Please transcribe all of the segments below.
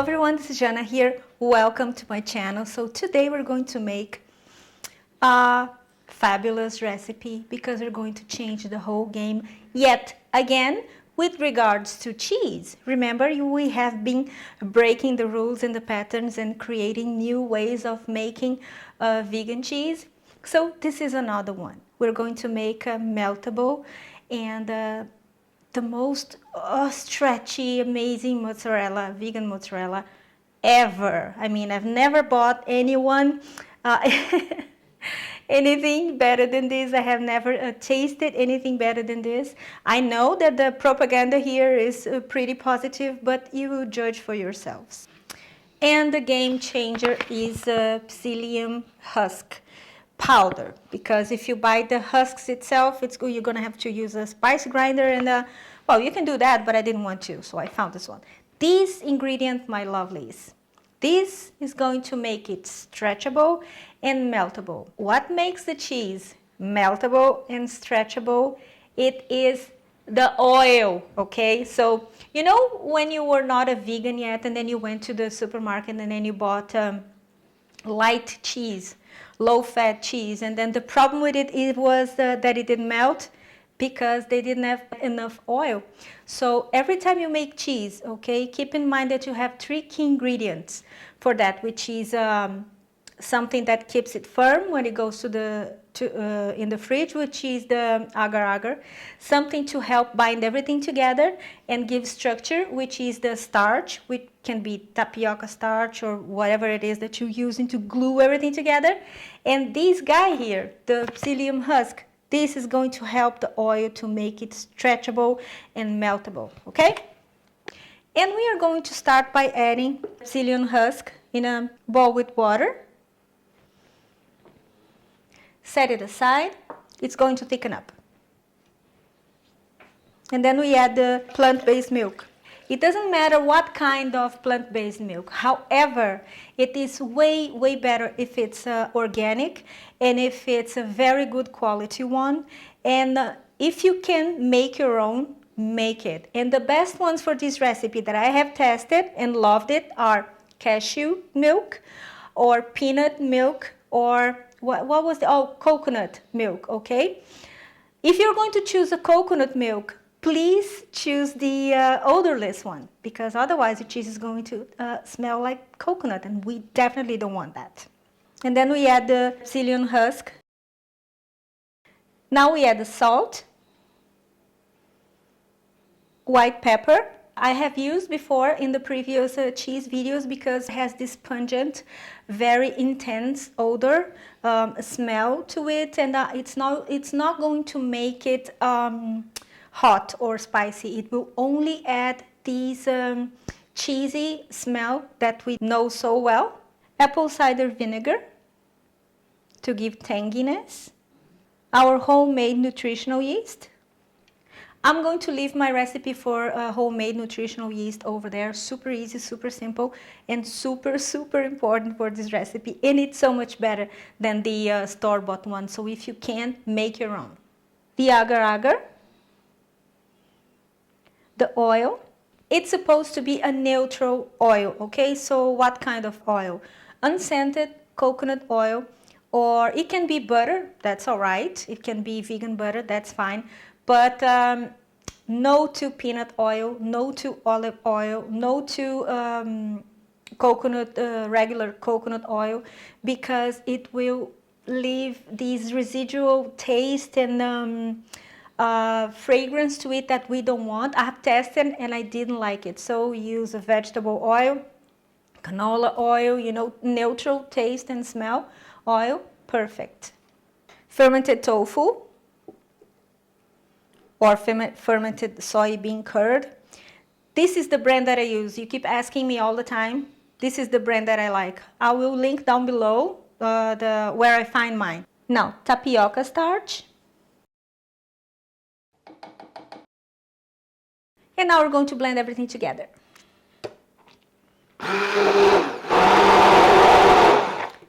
everyone, this is Jana here. Welcome to my channel. So today we're going to make a fabulous recipe because we're going to change the whole game yet again with regards to cheese. Remember, we have been breaking the rules and the patterns and creating new ways of making vegan cheese. So this is another one. We're going to make a meltable and the most stretchy, amazing mozzarella, vegan mozzarella ever. I mean, I've never bought anyone anything better than this. I have never tasted anything better than this. I know that the propaganda here is pretty positive, but you will judge for yourselves. And the game changer is psyllium husk powder, because if you buy the husks itself, you're gonna have to use a spice grinder and well, you can do that, but I didn't want to, so I found this one. This ingredient, my lovelies, this is going to make it stretchable and meltable. What makes the cheese meltable and stretchable? It is the oil, okay? So you know when you were not a vegan yet and then you went to the supermarket and then you bought light cheese, low-fat cheese, and then the problem with it was that it didn't melt because they didn't have enough oil. So every time you make cheese, okay, keep in mind that you have three key ingredients for that, which is something that keeps it firm when it goes in the fridge, which is the agar, something to help bind everything together and give structure, which is the starch, which can be tapioca starch or whatever it is that you're using to glue everything together. And this guy here, the psyllium husk, this is going to help the oil to make it stretchable and meltable, okay? And we are going to start by adding psyllium husk in a bowl with water. Set it aside. It's going to thicken up. And then we add the plant-based milk. It doesn't matter what kind of plant-based milk. However, it is way, way better if it's organic and if it's a very good quality one. And if you can make your own, make it. And the best ones for this recipe that I have tested and loved it are cashew milk or peanut milk or what was the, coconut milk, okay? If you're going to choose a coconut milk, please choose the odorless one, because otherwise the cheese is going to smell like coconut, and we definitely don't want that. And then we add the psyllium husk. Now we add the salt, white pepper. I have used before in the previous cheese videos because it has this pungent, very intense odor, smell to it, and it's not going to make it hot or spicy. It will only add these cheesy smell that we know so well. Apple cider vinegar to give tanginess. Our homemade nutritional yeast. I'm going to leave my recipe for homemade nutritional yeast over there. Super easy, super simple, and super, super important for this recipe. And it's so much better than the store-bought one. So if you can, make your own. The agar. The oil. It's supposed to be a neutral oil, okay? So what kind of oil? Unscented coconut oil, or it can be butter, that's all right. It can be vegan butter, that's fine. But no to peanut oil, no to olive oil, no to coconut, regular coconut oil, because it will leave these residual taste and fragrance to it that we don't want. I have tested and I didn't like it. So use a vegetable oil, canola oil, you know, neutral taste and smell oil, perfect. Fermented tofu or fermented soybean curd. This is the brand that I use. You keep asking me all the time. This is the brand that I like. I will link down below where I find mine. Now, tapioca starch. And now we're going to blend everything together.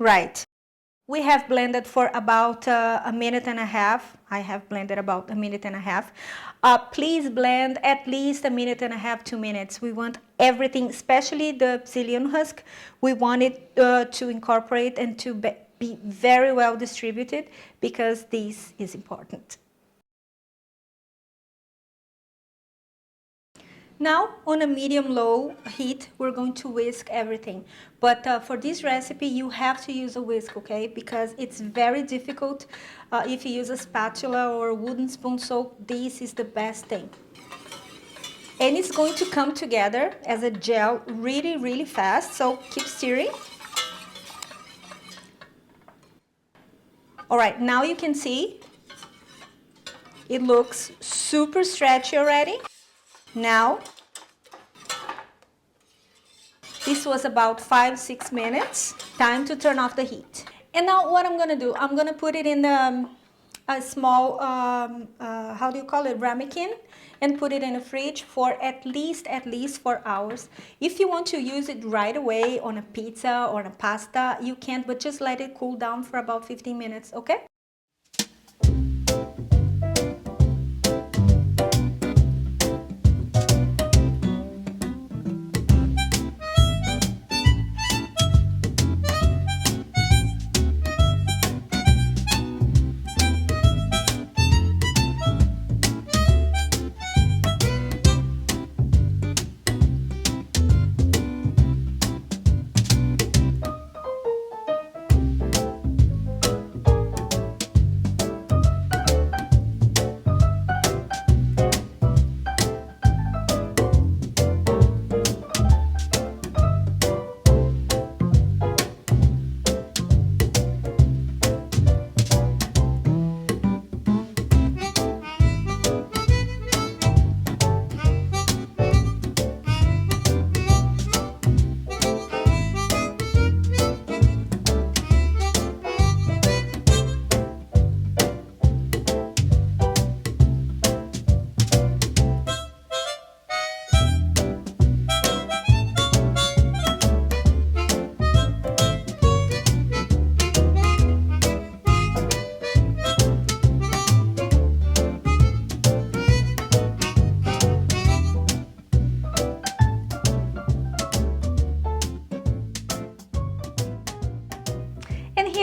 Right. We have blended for about a minute and a half. I have blended about a minute and a half. Please blend at least a minute and a half, 2 minutes. We want everything, especially the psyllium husk, we want it to incorporate and to be very well distributed, because this is important. Now, on a medium-low heat, we're going to whisk everything. But for this recipe, you have to use a whisk, okay? Because it's very difficult if you use a spatula or a wooden spoon, so this is the best thing. And it's going to come together as a gel really, really fast, so keep stirring. All right, now you can see it looks super stretchy already. Now, this was about 5-6 minutes. Time to turn off the heat. And now what I'm gonna do, I'm gonna put it in a small, how do you call it, ramekin, and put it in the fridge for at least 4 hours. If you want to use it right away on a pizza or a pasta, you can, but just let it cool down for about 15 minutes, okay?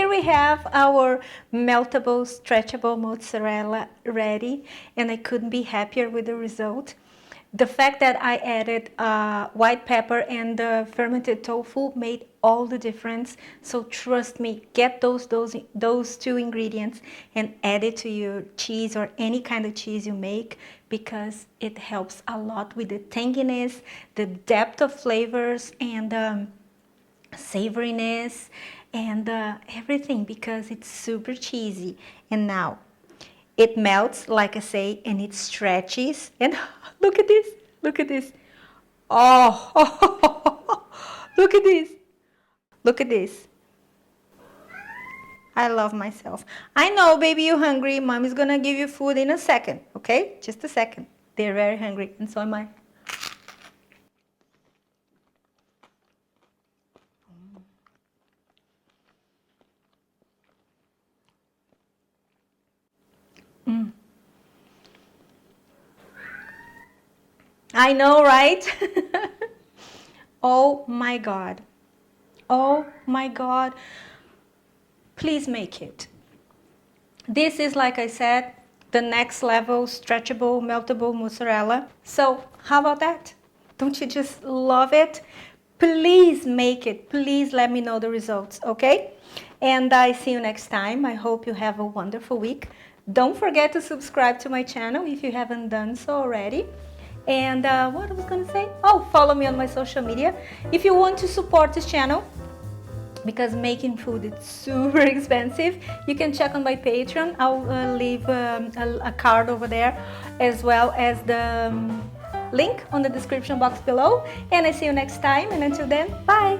We have our meltable, stretchable mozzarella ready, and I couldn't be happier with the result. The fact that I added white pepper and the fermented tofu made all the difference. So trust me, get those 2 ingredients and add it to your cheese or any kind of cheese you make, because it helps a lot with the tanginess, the depth of flavors, and savoriness, and everything, because it's super cheesy. And now it melts, like I say, and it stretches. And look at this, look at this. Oh, look at this, look at this. I love myself. I know, baby, you're hungry. Mom is gonna give you food in a second, okay? Just a second. They're very hungry, and so am I. I know, right? Oh my God. Oh my God. Please make it. This is, like I said, the next level stretchable, meltable mozzarella. So how about that? Don't you just love it? Please make it. Please let me know the results, okay? And I see you next time. I hope you have a wonderful week. Don't forget to subscribe to my channel if you haven't done so already. And what I was gonna say? Oh, follow me on my social media. If you want to support this channel, because making food is super expensive, you can check on my Patreon. I'll leave a card over there, as well as the link on the description box below. And I see you next time, and until then, bye!